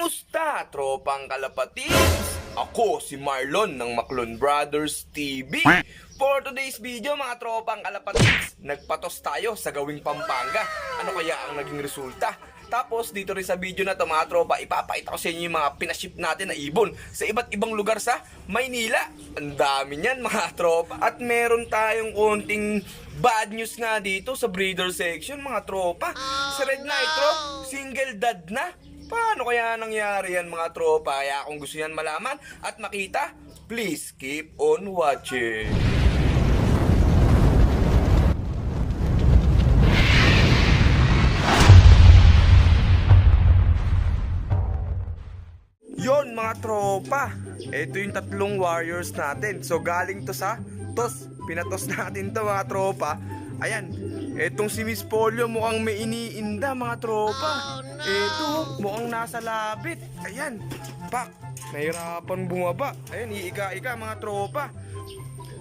Kamusta, tropang kalapatids? Ako si Marlon ng Maclon Brothers TV. For today's video mga tropang kalapatids, nagpatos tayo sa gawing Pampanga. Ano kaya ang naging resulta? Tapos dito rin sa video na to mga tropa, ipapakita ko sa inyo yung mga pinaship natin na ibon sa iba't ibang lugar sa Maynila. Ang dami niyan mga tropa. At meron tayong konting bad news nga dito sa breeder section mga tropa. Si Red Nitro, single dad na. Paano kaya nangyari yan mga tropa? Kaya kung gusto yan malaman at makita, please keep on watching. Yon mga tropa, ito yung tatlong warriors natin. So galing to sa TOS, pinatos natin to mga tropa. Ayan, etong si Miss Polio mukhang may iniinda mga tropa. Eto, mukhang nasa labit. Ayan, pak, nahirapan bumaba. Ayan, iika-ika mga tropa.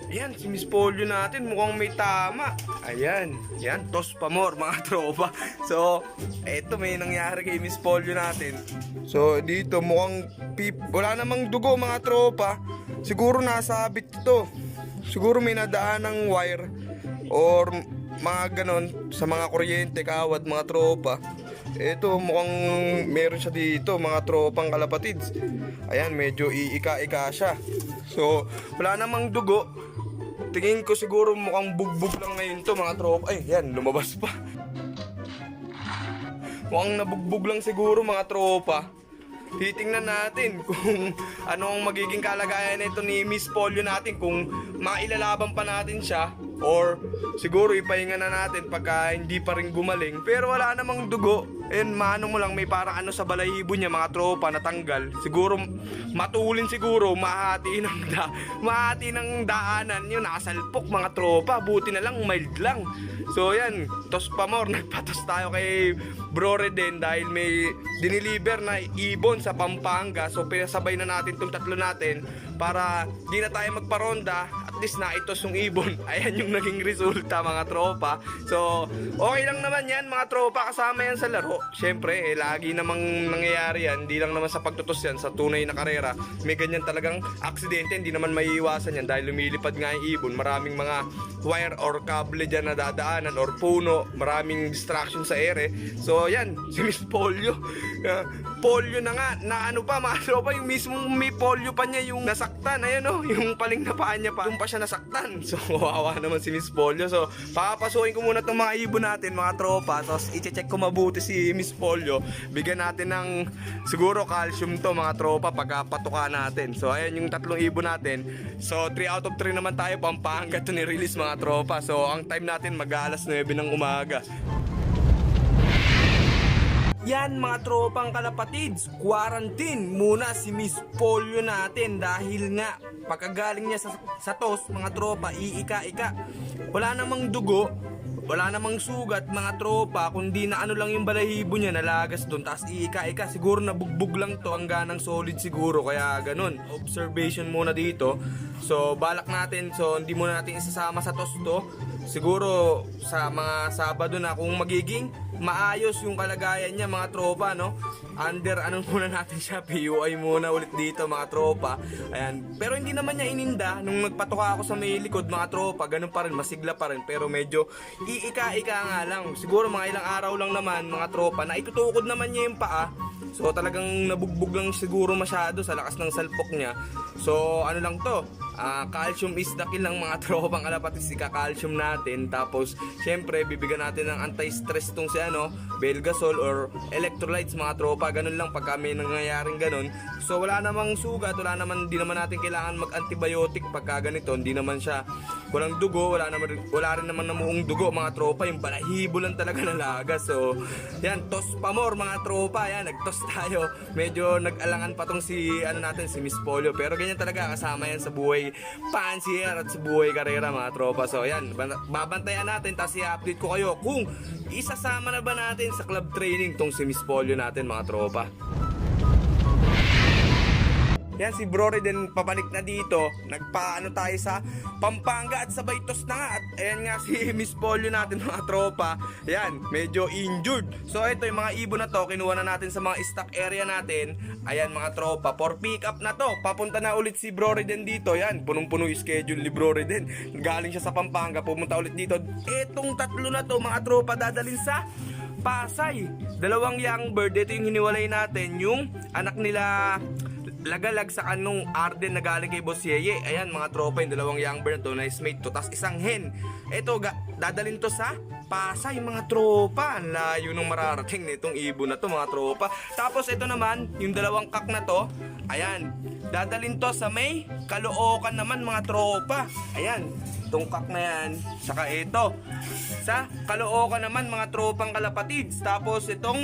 Ayan, si Miss Polio natin mukhang may tama. Ayan, yan, TOS pa more mga tropa. So, eto may nangyari kay Miss Polio natin. So, dito mukhang wala namang dugo mga tropa. Siguro nasabit ito. Siguro may nadaan ng wire or mga ganon sa mga kuryente, kawat mga tropa. Ito mukhang meron siya dito mga tropang kalapatids. Ayan, medyo iika-ika siya. So, wala namang dugo. Tingin ko siguro mukhang bugbog lang ngayon to mga tropa. Ay, yan, lumabas pa. Mukhang nabugbog lang siguro mga tropa. Titingnan natin kung ano ang magiging kalagayan nito ni Miss Polio natin, kung mailalaban pa natin siya or siguro ipahinga na natin pagka hindi pa rin gumaling. Pero wala namang dugo. And maano mo lang, may parang ano sa balahibo niya mga tropa natanggal. Siguro matulin, siguro mahati ng daanan yun, nakasalpok mga tropa. Buti na lang mild lang. So yan, TOS pa more, nagpatos tayo kay Bro Reden dahil may diniliver na ibon sa Pampanga. So pinasabay na natin itong tatlo natin para di na tayo magparonda, at least na itos yung ibon. Ayan yung naging resulta mga tropa. So okay lang naman yan mga tropa, kasama yan sa laro. Siyempre lagi namang nangyayari yan, hindi lang naman sa pagtutos yan, sa tunay na karera may ganyan talagang aksidente, hindi naman maiiwasan yan dahil lumilipad nga yung ibon. Maraming mga wire or kable dyan na dadaanan or puno, maraming distraction sa ere. So yan, si Miss Polio polio na nga, na ano pa mga tropa, yung mismong may polio pa niya yung nasaktan. Ayan o, yung paling na paa niya pa, doon pa siya nasaktan. So kawawa naman si Miss Polio. So papapasukin ko muna itong mga ibon natin mga tropa. So i-check ko mabuti si Miss Polio. Bigyan natin ng siguro calcium to mga tropa pagkapatuka natin. So ayan yung tatlong ibon natin. So 3 out of 3 naman tayo, Pampanga to ni-release mga tropa. So ang time natin mag-alas 9 ng umaga. Yan mga tropang kalapatids, quarantine muna si Miss Polio natin dahil nga pagkagaling niya sa TOS mga tropa, iika-ika. Wala namang dugo, wala namang sugat mga tropa, kundi na ano lang yung balahibo niya, nalagas doon. Tapos iika-ika, siguro nabugbog lang to, ang ganang solid siguro, kaya ganun. Observation muna dito. So balak natin, so hindi muna natin isasama sa TOS to. Siguro sa mga Sabado na kung magiging maayos yung kalagayan niya mga tropa, no? Under ano muna natin siya, PUI muna ulit dito mga tropa. Ayan, pero hindi naman niya ininda nung nagpatuka ako sa may likod mga tropa, ganun pa rin, masigla pa rin, pero medyo iika-ika nga lang. Siguro mga ilang araw lang naman mga tropa, na itutukod naman niya yung paa. So talagang nabugbog lang siguro masyado sa lakas ng salpok niya. So ano lang to, calcium is the kill lang mga tropang kalapatids, ika-calcium natin. Tapos syempre bibigyan natin ng anti-stress tong si Belgasol or electrolytes mga tropa. Ganun lang pagka may nangyayaring ganun. So wala namang sugat, di naman natin kailangan mag-antibiotic pagka ganito. Hindi naman siya, walang dugo, wala rin naman namuong dugo mga tropa. Yung balahibo lang talaga nalaga. So yan, TOS pa more mga tropa. Yan, nag-TOS tayo. Medyo nag-alangan pa tong si si Miss Polio. Pero ganyan talaga, kasama yan sa buhay fancier at sa buhay karera mga tropa. So yan, babantayan natin, tapos i-update ko kayo kung isasama na ba natin sa club training tong si Miss Polio natin mga tropa. Yan si Bro Reden pabalik na dito. Nagpaano tayo sa Pampanga at sa Baytos na nga. At ayan nga si Miss Polio natin mga tropa. Ayan, medyo injured. So ito yung mga ibon na to, kinuha na natin sa mga stock area natin. Ayan mga tropa, for pick up na to. Papunta na ulit si Bro Reden dito. Yan, punong-puno yung schedule ni Bro Reden. Galing siya sa Pampanga, pumunta ulit dito. Etong tatlo na to mga tropa dadalhin sa Pasay. Dalawang young bird. Ito yung hiniwalay natin. Yung anak nila Lagalag sa kanong Arden na galing kay Boss Yeye. Ayan mga tropa, yung dalawang young bird to, nice mate to. Tas isang hen. Ito dadalhin to sa Pasay mga tropa. Ang layo nung mararating nitong ibon na to mga tropa. Tapos ito naman, yung dalawang kak na to, ayan, dadalhin to sa may Caloocan naman mga tropa. Ayan, itong kak na yan. Saka ito sa Caloocan naman mga tropang kalapatids. Tapos ito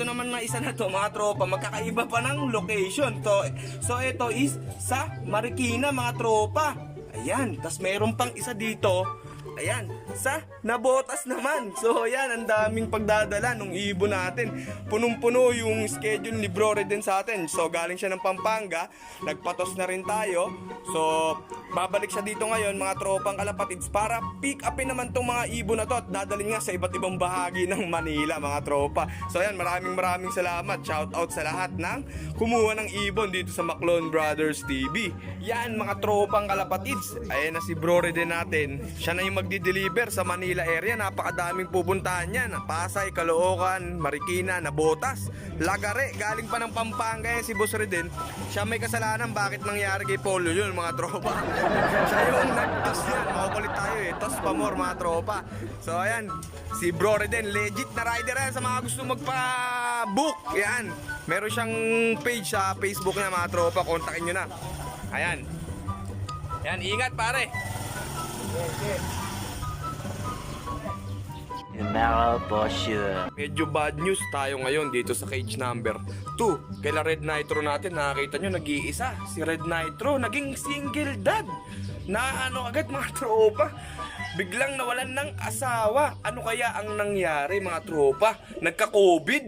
naman na isa na to mga tropa, magkakaiba pa ng location. So ito is sa Marikina mga tropa. Ayan, tas meron pang isa dito. Ayan, sa Nabotas naman. So ayan, ang daming pagdadala nung ibon natin. Punong-puno yung schedule ni Bro Reden sa atin. So galing siya ng Pampanga, nagpatos na rin tayo. So babalik siya dito ngayon mga tropang kalapatids para pick upin naman tong mga ibon na to at dadalhin nga sa iba't ibang bahagi ng Manila mga tropa. So ayan, maraming salamat. Shout out sa lahat ng kumuha ng ibon dito sa Maclon Brothers TV. Yan mga tropang kalapatids. Ayan na si Bro Reden natin. Siya na yung magdi-deliver sa Manila area. Napakadaming pupuntahan yan. Pasay, Caloocan, Marikina, Nabotas, Lagare. Galing pa ng Pampanga yan si Boss Reden. Siya may kasalanan bakit nangyari kay Polio yun mga tropa. Siya yung nag-toss yan. Makukulit tayo eh. Toss pa more mga tropa. So ayan, si Bro Reden, legit na rider yan sa mga gusto magpa-book. Yan, meron siyang page sa Facebook niya mga tropa. Kontakin nyo na. Ayan. Yan, ingat pare. Numero Bosure. Medyo bad news tayo ngayon dito sa cage number 2. Kaila Red Nitro natin, nakakita nyo nag-iisa. Si Red Nitro naging single dad. Na ano agad mga tropa, biglang nawalan ng asawa. Ano kaya ang nangyari mga tropa? Nagka-COVID.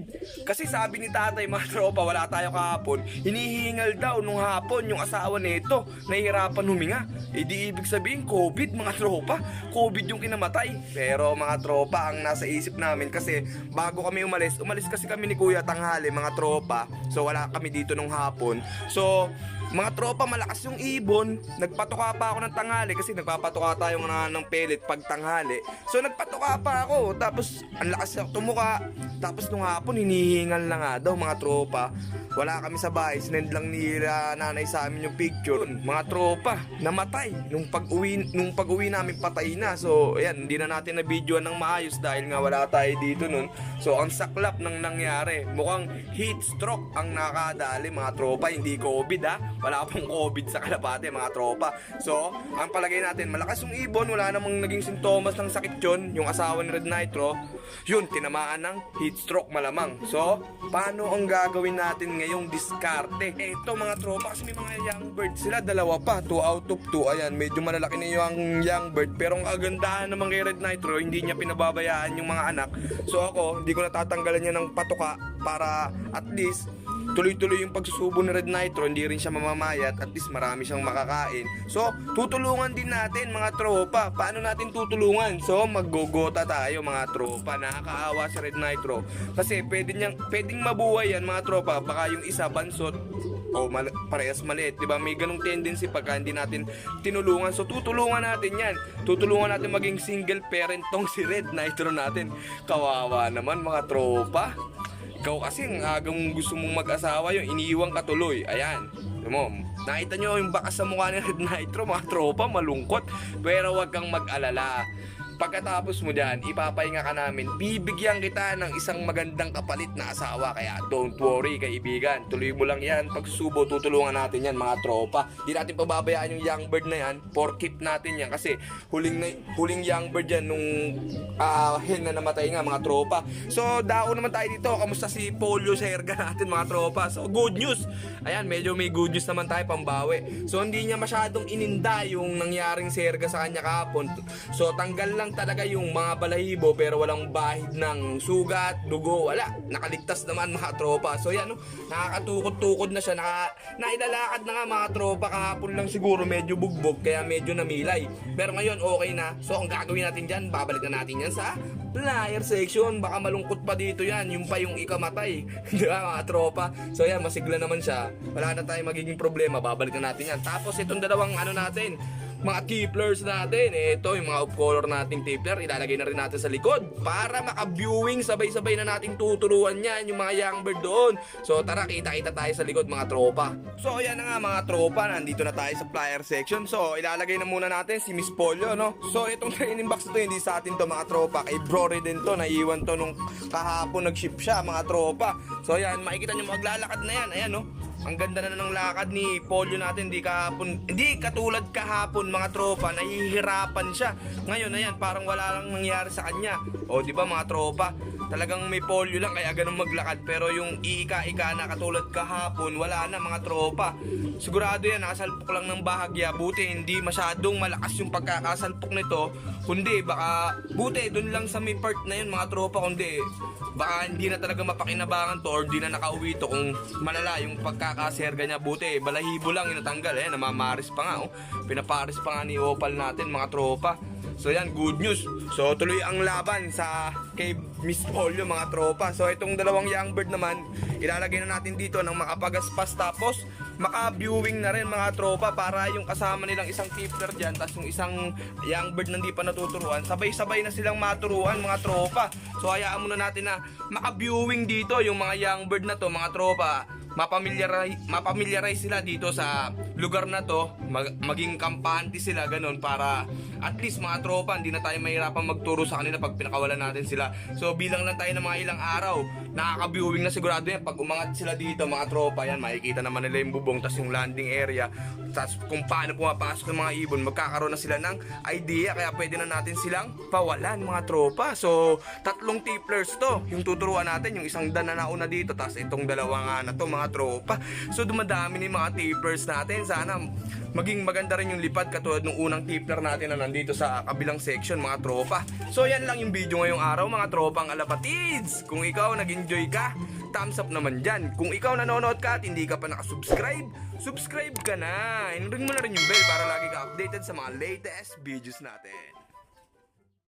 Kasi sabi ni tatay mga tropa, wala tayo kahapon, hinihingal daw nung hapon yung asawa nito. Nahihirapan huminga. E di ibig sabihin COVID mga tropa. COVID yung kinamatay. Pero mga tropa, ang nasa isip namin kasi bago kami umalis kasi kami ni Kuya tanghali mga tropa. So wala kami dito nung hapon. So mga tropa, malakas yung ibon. Nagpatuka pa ako ng tanghali kasi nagpapatuka tayo ng pellet pag tanghali. So nagpatuka pa ako. Tapos ang lakas ako tumuka. Tapos nung hapon hinihingal na nga daw mga tropa. Wala kami sa bahay. Sinend lang nila nanay sa amin yung picture. Mga tropa, namatay. Nung pag-uwi namin patay na. So ayan, hindi na natin na videoan ng maayos dahil nga wala tayo dito nun. So ang saklap ng nangyari, mukhang heat stroke ang nakadali mga tropa. Hindi COVID ha. Wala pong COVID sa Kalapate mga tropa. So, ang palagay natin, malakas yung ibon, wala namang naging sintomas ng sakit yun. Yung asawa ni Red Nitro, yun, tinamaan ng heat stroke malamang. So, paano ang gagawin natin ngayong diskarte? Eto mga tropa, kasi may mga young bird sila, dalawa pa, 2 out of 2. Ayan, medyo malalaki na yung young bird. Pero ang kagandahan naman kay Red Nitro, hindi niya pinababayaan yung mga anak. So ako, hindi ko natatanggalan niya ng patuka para at least tuloy-tuloy yung pagsusubo ni Red Nitro, hindi rin siya mamamayat, at least marami siyang makakain. So, tutulungan din natin mga tropa. Paano natin tutulungan? So, maggogota tayo mga tropa. Nakakaawa si Red Nitro. Kasi pwedeng mabuhay yan mga tropa. Baka yung isa bansot o parehas maliit, diba? May ganong tendency pagka hindi natin tinulungan. So, tutulungan natin yan. Tutulungan natin maging single parent tong si Red Nitro natin. Kawawa naman mga tropa. Ikaw kasi ang agang gusto mong mag-asawa, yung iniiwang ka tuloy. Ayan, mo, nakita nyo yung bakas sa mukha ni Red Nitro mga tropa, malungkot. Pero wag kang mag-alala. Pagkatapos mo dyan, ipapahinga ka namin. Bibigyan kita ng isang magandang kapalit na asawa. Kaya don't worry kaibigan, tuloy mo lang yan. Pagsusubo, tutulungan natin yan mga tropa. Di natin pababayaan yung young bird na yan. For keep natin yan. Kasi huling young bird yan nung hen na namatay nga mga tropa. So dao naman tayo dito. Kamusta si Polio sa erga natin mga tropa? So good news. Ayan, medyo may good news naman tayo pambawi. So hindi niya masyadong ininda yung nangyaring serga sa kanya kahapon. So tanggal lang lang talaga yung mga balahibo pero walang bahid ng sugat, dugo, wala. Nakaligtas naman mga tropa. So yan, no? Nakakatukod-tukod na siya. Nailalakad na nga mga tropa. Kahapon lang siguro medyo bugbog kaya medyo namilay. Pero ngayon okay na. So ang gagawin natin dyan, babalik na natin yan sa flyer section. Baka malungkot pa dito yan. Yung pa yung ikamatay. Di ba mga tropa? So yan, masigla naman siya. Wala na tayong magiging problema. Babalik na natin yan. Tapos itong dalawang ano natin, mga tipplers natin, ito yung mga off-color nating tippler, ilalagay na rin natin sa likod para maka-viewing, sabay-sabay na nating tuturuan yan yung mga young bird doon. So tara, kita-kita tayo sa likod mga tropa. So ayan na nga mga tropa, nandito na tayo sa flyer section. So ilalagay na muna natin si Miss Polio, no? So itong training box na to, hindi sa atin to mga tropa, kay Brory din to, naiwan to nung kahapon nag-ship siya mga tropa. So ayan, makikita nyo maglalakad na yan, ayan no. Ang ganda na ng lakad ni Polio natin, hindi katulad kahapon mga tropa, nahihirapan siya. Ngayon ayan, parang wala lang nangyari sa kanya. O di ba mga tropa, talagang may polio lang kaya ganun maglakad. Pero yung iika-ika na katulad kahapon, wala na mga tropa. Sigurado yan, nakasalpok lang ng bahagya. Buti hindi masyadong malakas yung pagkakasalpok nito. Kundi baka, buti dun lang sa may part na yun mga tropa. Kundi baka hindi na talaga mapakinabangan to or di na nakauwi to kung malala yung pagkakaserga niya. Buti balahibo lang inatanggal, namamaris pa nga, pinaparis pa nga ni Opal natin mga tropa. So yan, good news. So tuloy ang laban sa kay Miss Polio mga tropa. So itong dalawang young bird naman, ilalagay na natin dito ng makapagaspas, tapos maka-viewing na rin mga tropa, para yung kasama nilang isang tippler dyan, tapos yung isang young bird na hindi pa natuturuan, sabay-sabay na silang maturuan mga tropa. So hayaan muna natin na maka-viewing dito yung mga young bird na to mga tropa. Mapamilyarize sila dito sa lugar na to, maging kampante sila ganun, para at least mga tropa hindi na tayo mahirapan magturo sa kanila pag pinakawalan natin sila. So bilang lang tayo ng mga ilang araw, nakaka-viewing na sigurado yan. Pag umangat sila dito mga tropa, yan makikita naman nila yung bubong, tas yung landing area, tas kung paano pumapasok ng mga ibon, magkakaroon na sila ng idea, kaya pwede na natin silang pawalan mga tropa. So 3 tipplers to yung tuturuan natin, yung isang dan na nauna dito, tas itong dalawa nga na to mga tropa. So dumadami ni mga tippers natin. Sana maging maganda rin yung lipad katulad ng unang tippler natin na nandito sa kabilang section mga tropa. So yan lang yung video ngayong araw mga tropang alapatids. Kung ikaw nag-enjoy ka, thumbs up naman dyan. Kung ikaw nanonood ka at hindi ka pa nakasubscribe, subscribe ka na. And ring mo na rin yung bell para lagi ka updated sa mga latest videos natin.